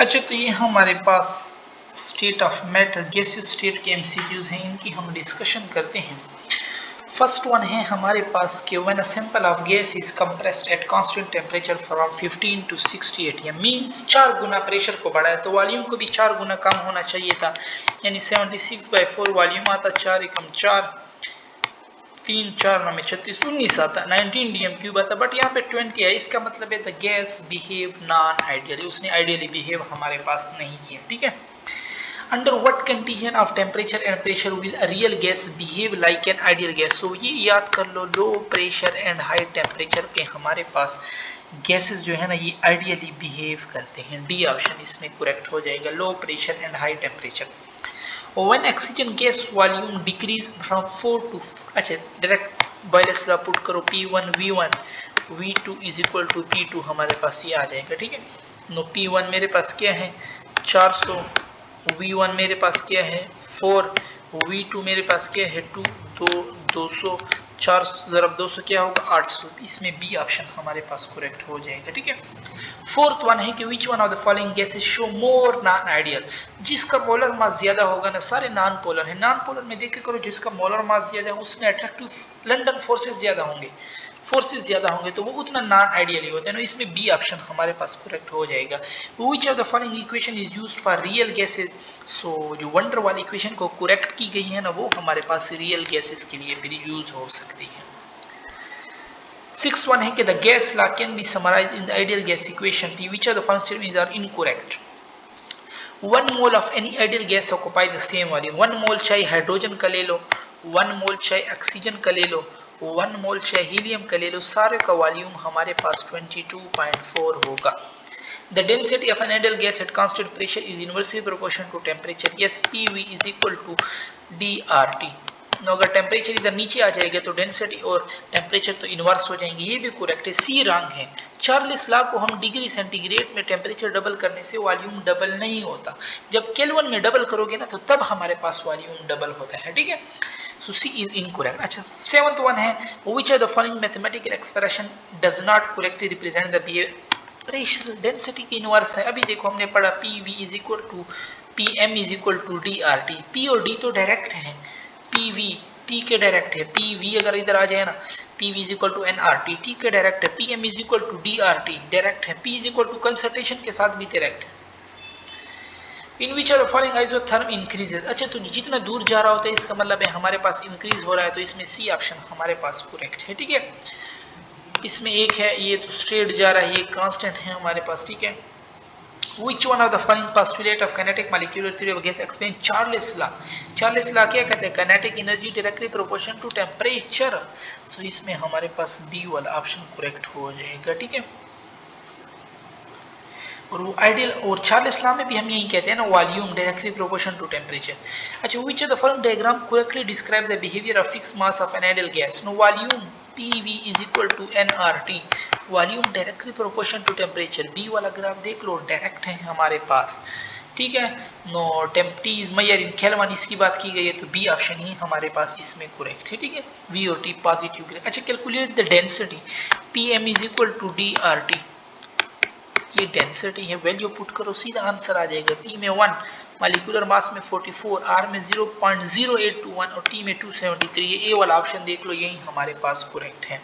अच्छा, तो ये हमारे पास state of matter gaseous state के एमसीक्यूज हैं, इनकी हम डिस्कशन करते हैं। फर्स्ट वन है हमारे पास कि when a sample of gas is compressed at constant temperature from 15 to 60 atm means 4 Guna pressure को बढ़ाया तो वॉल्यूम को भी 4 गुना कम होना चाहिए था, यानी 76/4 वॉल्यूम आता, 4 एकम 4, 3 4 9 में 36 19 आता, 19 डीएम क्यूब आता, बट यहाँ पे 20 है। इसका मतलब है the gas behave non ideally, उसने आइडियली बिहेव हमारे पास नहीं किया। ठीक है, under what condition of temperature and pressure will a real gas behave like an ideal gas. So ये याद कर लो, low pressure and high temperature पे हमारे पास गैसेस जो है ना ये आइडियली बिहेव करते हैं। डी ऑप्शन इसमें करेक्ट हो जाएगा, लो pressure and high temperature. When oxygen gas volume decrease from 4 to अच्छा डायरेक्ट बॉयलेस लॉ पुट करो, P1 V1 V2 is equal to P2, हमारे पास ये आ जाएगा। ठीक है, नो P1 मेरे पास क्या है 400, V1 मेरे पास क्या है 4, V2 मेरे पास क्या है 2, 200, 4 ज़रब 200 क्या होगा 800। इसमें बी ऑप्शन हमारे पास करेक्ट हो जाएगा। ठीक है, फोर्थ वन है कि which one of the following gases show more non ideal. जिसका मोलर मास ज्यादा होगा ना, सारे नॉन पोलर है, नॉन पोलर में देखे करो जिसका मोलर मास ज्यादा है उसमें अट्रैक्टिव लंडन फोर्सेस ज्यादा होंगे, तो वो उतना नॉन आइडियल ही होता है ना। इसमें बी ऑप्शन हमारे पास करेक्ट हो जाएगा। Which of the following equation is used for real gases. So जो वंडर वाली इक्वेशन को करेक्ट की गई है ना, वो हमारे पास रियल गैसेस के लिए भी यूज हो सकती है। Sixth one है कि the gas law can be summarized in the ideal gas equation P. Which of the following statements are incorrect? 1 mole of any ideal gas occupy the same volume. 1 mole चाहे hydrogen का ले लो, 1 mole चाहे oxygen का ले लो, 1 mole चाहे helium का ले लो, सारे का वॉल्यूम हमारे पास 22.4 होगा। The density of an ideal gas at constant pressure is inversely proportional to temperature. Yes, PV is equal to DRT. अगर टेम्परेचर इधर नीचे आ जाएगा तो डेंसिटी और टेम्परेचर तो इनवर्स हो जाएंगे, ये भी करेक्ट है। सी रॉन्ग है। 40 लाख को हम डिग्री सेंटीग्रेड में टेम्परेचर डबल करने से वॉल्यूम डबल नहीं होता, जब केल्विन में डबल करोगे ना तो तब हमारे पास वॉल्यूम डबल होता है। ठीक है, सो सी इज इनकरेक्ट। अच्छा, सेवंथ वन है which of the following mathematical expression does not correctly represent the behaviour. Pressure density के इनवर्स है। अभी देखो हमने पढ़ा PV is equal to PM is equal to DRT। P और D तो डायरेक्ट है, PV T के डायरेक्ट है, PV अगर इधर आ जाए ना PV is equal to NRT, T के डायरेक्ट है, PM is equal to DRT direct है, P is equal to concentration के साथ भी डायरेक्ट है। In which are following isotherm increases. अच्छा, तो जितना दूर जा रहा होता है इसका मतलब है हमारे पास इंक्रीज हो रहा है, तो इसमें सी ऑप्शन हमारे पास करेक्ट है। ठीक है, इसमें एक है ये तो स्ट्रेट जा रहा है, ये कांस्टेंट है हमारे पास। ठीक है, Which one of the following postulate of kinetic molecular theory of gas explain Charles law? Charles law क्या कहते हैं? Kinetic energy directly proportional to temperature. So इसमें हमारे पास B वाला ऑप्शन करेक्ट हो जाएगा। ठीक है, और वो आइडियल और चार्ल्स लॉ में भी हम यही कहते हैं ना, volume directly proportional to temperature. अच्छा, which of the following diagram correctly describe the behaviour of fixed mass of an ideal gas. No volume PV is equal to NRT, volume directly proportional to temperature. B वाला graph देख लो, direct है हमारे पास। ठीक है, no temp T is measure in kelvin, इसकी बात की गई है तो बी ऑप्शन ही हमारे पास इसमें करेक्ट है। ठीक है, V और T पॉजिटिव। अच्छा, calculate the density PM is equal to DRT, ये डेंसिटी है, वैल्यू पुट करो सीधा आंसर आ जाएगा। P में 1, मॉलिक्यूलर मास में 44, R में 0.0821 और T में 273। ये ए वाला ऑप्शन देख लो, यही हमारे पास करेक्ट है।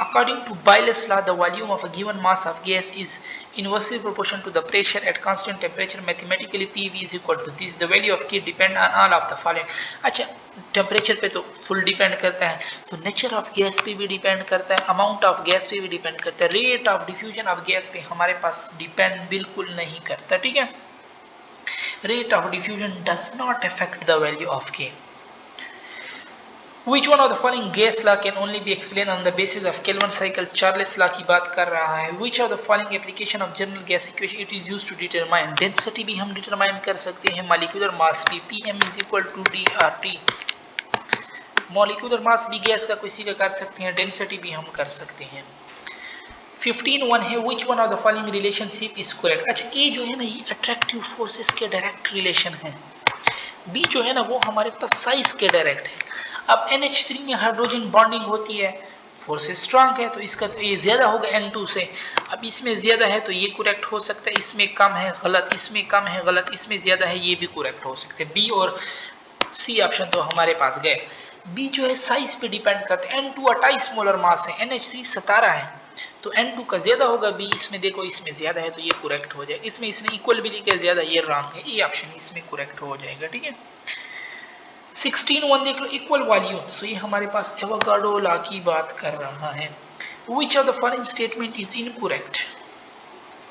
According to Boyle's law, the volume of a given mass of gas is inversely proportional to the pressure at constant temperature. Mathematically, PV is equal to this. The value of K depend on all of the following. अच्छा, temperature पे तो full depend करता है, तो nature of gas पे भी depend करता है, अमाउंट ऑफ गैस पे भी डिपेंड करता है, rate of diffusion of gas पे हमारे पास डिपेंड बिल्कुल नहीं करता। ठीक है, rate of diffusion does not affect the value of के। Which one of the following gas law can only be explained on the basis of Kelvin cycle? Charles law की बात कर रहा है। Which of the following application of general gas equation it is used to determine? Density भी हम determine कर सकते हैं, molecular mass भी, PM is equal to DRT, molecular mass भी गैस का किसी का कर सकते हैं, density भी हम कर सकते हैं। 15 है which one of the following relationship is correct? अच्छा, ए जो है ना ये अट्रैक्टिव फोर्सेस के डायरेक्ट रिलेशन है, बी जो है ना वो हमारे पास साइज के डायरेक्ट है। अब NH3 में हाइड्रोजन बॉन्डिंग होती है, फोर्स स्ट्रांग है तो इसका तो ये ज्यादा होगा N2 से। अब इसमें ज्यादा है तो ये करेक्ट हो सकता है, इसमें कम है गलत, इसमें कम है गलत, इसमें ज्यादा है ये भी करेक्ट हो सकते हैं। बी और सी ऑप्शन तो हमारे पास गए। बी जो है साइज पे डिपेंड करते हैं। N2 28 मोलर मास है, NH3 17 है, तो N2 का ज्यादा होगा बी। इसमें देखो इसमें ज्यादा है तो ये करेक्ट हो जाएगा। इसमें इसने इक्वल भी लिखा है, ज्यादा ये रॉन्ग है, ये ऑप्शन इसमें करेक्ट हो जाएगा। ठीक है 16(1) देख लो इक्वल वॉल्यूम। सो ये हमारे पास एवोगाड्रो लॉ की बात कर रहा है। Which of the following statement is incorrect?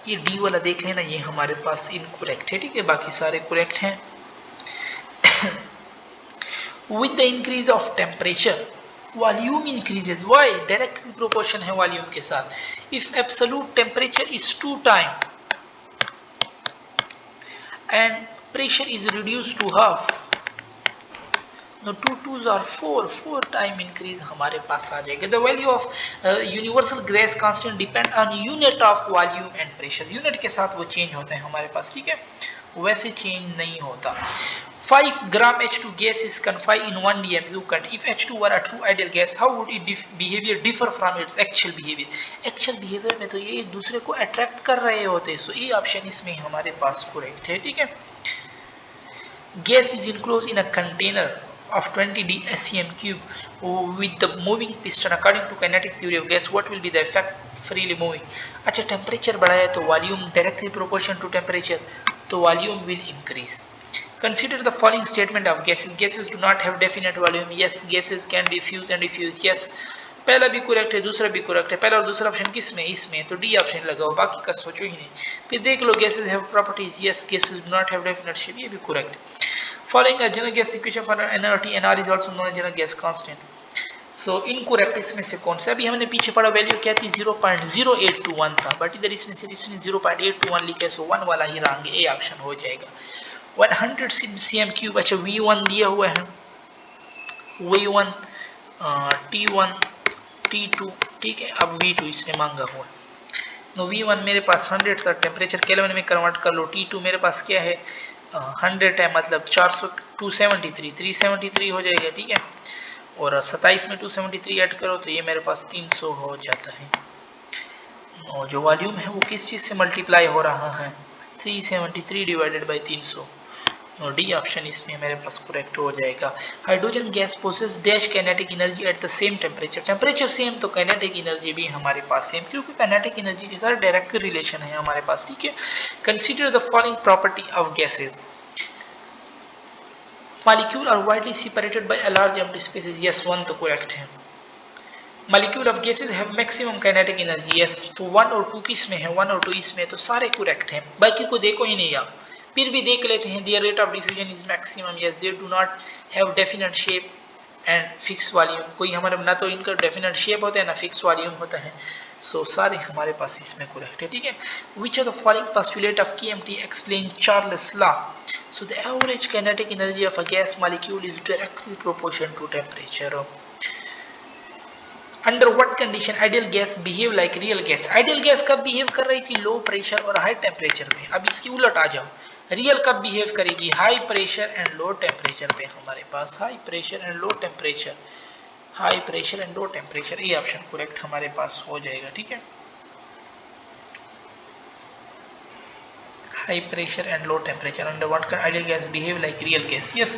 ये डी वाला देख लेना, ये हमारे पास इनकरेक्ट है। ठीक है बाकी सारे करेक्ट हैं। With the increase of temperature, volume increases. Why? Directly proportion है वॉल्यूम के साथ। If absolute temperature is 2 times and pressure is reduced to half, no 2 2s are 4 time increase हमारे पास आ जाएगा। The value of universal gas constant depend on unit of volume and pressure. Unit के साथ वो change होते हैं हमारे पास। ठीक है वैसे चेंज नहीं होता। 5 ग्राम H2 gas is confined in 1 dm current. If H2 were a true ideal gas, how would its behavior differ from its actual behavior? Actual behavior में तो ये एक दूसरे को अट्रैक्ट कर रहे होते हैं। सो ये ऑप्शन इसमें हमारे पास करेक्ट है। ठीक है gas is enclosed in a container of 20 SEM cube with the moving piston. According to kinetic theory of gas, what will be the effect freely moving? अच्छा टेम्परेचर बढ़ाया तो volume directly proportion to temperature, तो volume will increase. Consider the following statement of gases. Gases do not have definite volume. Yes, gases can diffuse and diffuse. Yes, पहला भी correct है, दूसरा भी correct है। पहला और दूसरा ऑप्शन किस में? इसमें, तो डी ऑप्शन लगाओ, बाकी का सोचो ही नहीं। फिर देख लो gases have properties. Yes, gases do not have definite shape. ये भी correct. Following a general gas equation for NRT, NR is also known as general gas constant. So incorrect इसमें से कौन सा? अभी हमने पीछे पढ़ा वैल्यू क्या थी 0.0821 था, बट इधर इसमें से इसने 0.821 लिखा है, सो 1 वाला ही रॉन्ग है, ए ऑप्शन हो जाएगा। 100 cm क्यूब, अच्छा V1 दिया हुआ है, V1 T1 T2 ठीक है। अब V2 इसने मांगा हुआ, तो V1 मेरे पास 100 था, टेम्परेचर केल्विन में कन्वर्ट कर लो। T2 मेरे पास क्या है 100 है, मतलब 400 273 373 हो जाएगा। ठीक है और 27 में 273 ऐड करो तो ये मेरे पास 300 हो जाता है। और जो वॉल्यूम है वो किस चीज़ से मल्टीप्लाई हो रहा है 373 डिवाइडेड बाई 300, और डी ऑप्शन इसमें मेरे पास करेक्ट हो जाएगा। Hydrogen gas possess dash kinetic energy at the same temperature. Temperature same तो काइनेटिक एनर्जी भी हमारे पास सेम, क्योंकि काइनेटिक एनर्जी के साथ डायरेक्ट रिलेशन है हमारे पास। ठीक है consider the following property of gases. Molecules are widely separated by a large empty spaces. Yes, 1 तो करेक्ट है। Molecule of gases have maximum kinetic energy. Yes, तो 1 और 2 किस में है 1 और 2 इसमें, तो सारे करेक्ट हैं, बाकी को देखो ही नहीं आप, फिर भी देख लेते हैं। Their rate of diffusion is maximum. Yes, they do not have definite shape and fixed volume. कोई हमारे ना तो इनका definite shape होता है ना fixed volume होता है, सो सारे हमारे पास इसमें करेक्ट है। ठीक है Which of the following postulate of KMT explain Charles' law? So the average kinetic energy of a gas molecule is directly proportional to temperature. Under what condition ideal gas behave like real gas? Ideal gas कब behave कर रही थी low pressure और high temperature पे। अब इसकी उलट आ जाओ, रियल कब बिहेव करेगी high pressure and low temperature पे। हमारे पास high pressure and low temperature, high pressure and low temperature, ये ऑप्शन करेक्ट हमारे पास हो जाएगा। ठीक है high pressure and low temperature. Under what ideal gas behave like real gas? Yes,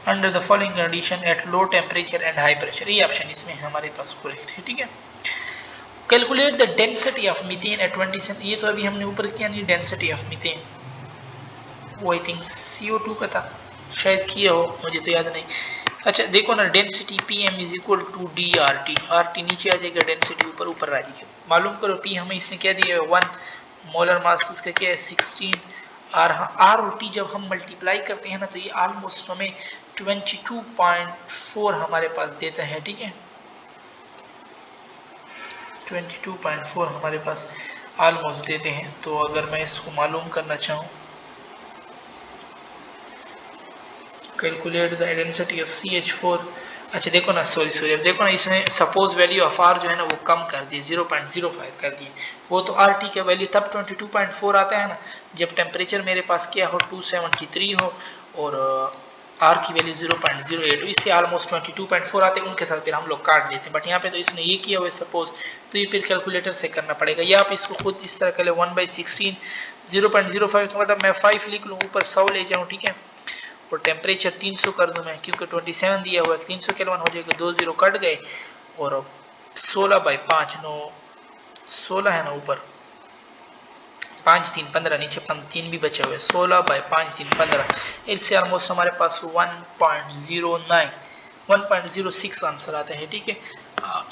under the following condition at low temperature and high pressure. ये option इसमें हमारे पास करेक्ट है। ठीक है calculate the density of methane at 27, ये तो अभी हमने ऊपर किया नहीं, डेंसिटी ऑफ मीथेन वो आई थिंक CO2 का था, शायद किया हो, मुझे तो याद नहीं। अच्छा देखो ना density PM is equal to DRT, RT नीचे आ जाएगा, डेंसिटी ऊपर ऊपर आ जाएगी। मालूम करो P हमें इसने क्या दिया है 1, मोलर मास इसका क्या है 16, और R और T जब हम मल्टीप्लाई करते हैं ना तो ये ऑलमोस्ट हमें 22.4 हमारे पास देता है। ठीक है 22.4 हमारे पास ऑलमोस्ट देते हैं। तो अगर मैं इसको मालूम करना चाहूँ, calculate the density of CH4, अच्छा देखो ना सॉरी अब देखो ना इसमें सपोज वैल्यू ऑफ R जो है ना वो कम कर दिए 0.05 कर दिए, वो तो RT का वैल्यू तब 22.4 आता है ना जब टेम्परेचर मेरे पास क्या हो 273 हो और आर की वैल्यू 0.08, इससे ऑलमोस्ट 22.4 आते हैं, उनके साथ फिर हम लोग काट लेते हैं। बट यहाँ पे तो इसने ये किया हुआ है सपोज, तो ये फिर कैलकुलेटर से करना पड़ेगा, या आप इसको खुद इस तरह कर ले 1/16 0.05 का मतलब मैं 5 लिख लूँ, ऊपर 100 ले जाऊँ, ठीक है, और टेम्परेचर 300 कर दूं मैं, क्योंकि 27 दिया हुआ है, 300 केल्विन हो जाएगा, 2 0 कट गए, और 16/5 9 16 है ना, ऊपर 5 3 15, नीचे 3 भी बचे हुए, 16/5 3 15, इससे ऑलमोस्ट हमारे पास 1.06 आंसर आता है, ठीक है।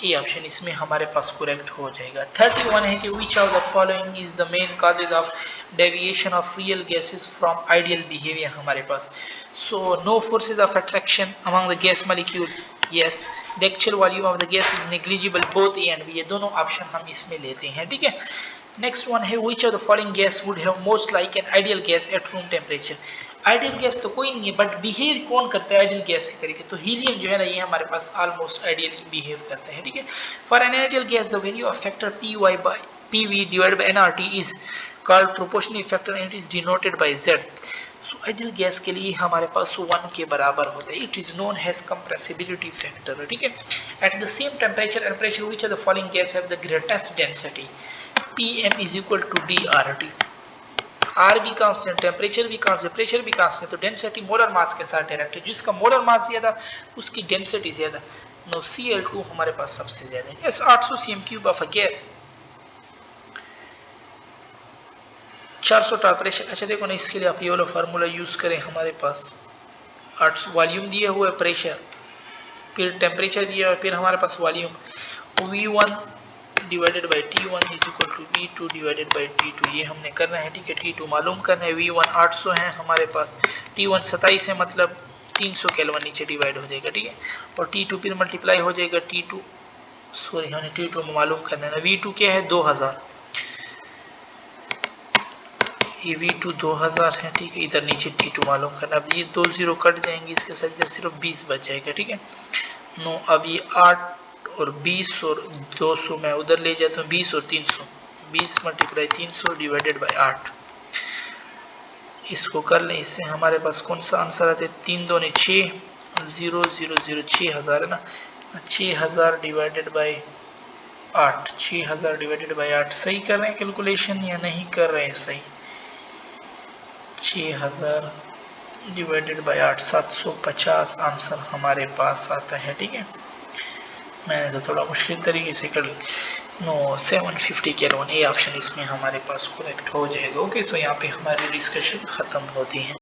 ये ऑप्शन इसमें हमारे पास करेक्ट हो जाएगा। 31 है कि which of the following is the main causes of deviation of real gases from ideal behaviour हमारे पास। So no forces of attraction among the gas molecule, yes, the actual volume of the gas is negligible, both A and B, ये दोनों option हम इसमें लेते हैं, ठीक है। नेक्स्ट वन है विच of the following gas would have most like an ideal gas at room temperature. Ideal gas तो कोई नहीं है, बट बिहेव कौन करता है आइडियल गैस के तरीके, तो हीलियम जो है ना, ये हमारे पास ऑलमोस्ट आइडियल बिहेव करता है, ठीक है। For an ideal gas the value of factor PV divided by nRT is called proportional factor and it is denoted by Z। So ideal gas के लिए हमारे पास 1 के बराबर होता है, it is known as compressibility factor, ठीक है। At the same temperature and pressure which of the following gas have the greatest density, PM is equal to DRT। R भी कांस्टेंट, टेम्परेचर भी कांस्टेंट, प्रेशर भी constant, तो density molar mass के साथ direct है, जिसका मोलर मास ज्यादा उसकी डेंसिटी ज्यादा। नो Cl2 हमारे पास सबसे ज्यादा है। yes, 800 cm³ of a gas, 400 temperature. अच्छा देखो ना, इसके लिए आप ये वाला फार्मूला यूज करें, हमारे पास 800 वॉल्यूम दिया हुआ है, प्रेशर, फिर टेम्परेचर दिया हुआ है, फिर हमारे पास volume, V1 divided by T1 is equal to V2 divided by T2, ये हमने करना है, ठीक है। T2 मालूम करना है, V1 800 है हमारे पास, T1 27 है, मतलब 300 केल्विन नीचे डिवाइड हो जाएगा, ठीक है, और T2 फिर मल्टीप्लाई हो जाएगा, T2 सॉरी हमने T2 में मालूम करना है ना, V2 क्या है 2000, ये V2 2000 है, ठीक है, इधर नीचे T2 मालूम करना। अब ये 2 0 कट जाएंगे, इसके साथ इधर सिर्फ 20 बच जाएगा, ठीक है। नो, अब ये 8 और 20 और 200 मैं उधर ले जाता हूँ, 20 और 300, 20 मल्टीप्लाई 300 डिवाइडेड बाई 8, इसको कर लें, इससे हमारे पास कौन सा आंसर आता है, 3 2 6 0 0 0 6000 है ना, 6000 डिवाइडेड बाई 8, 6000 डिवाइडेड बाई 8, सही कर रहे हैं कैलकुलेशन या नहीं कर रहे हैं सही, 6000 डिवाइडेड बाई 8 750 आंसर हमारे पास आता है, ठीक है। मैंने तो थोड़ा मुश्किल तरीके से कर नो 750 केल्विन, ये ऑप्शन इसमें हमारे पास करेक्ट हो जाएगा। ओके, सो यहाँ पे हमारी डिस्कशन ख़त्म होती है।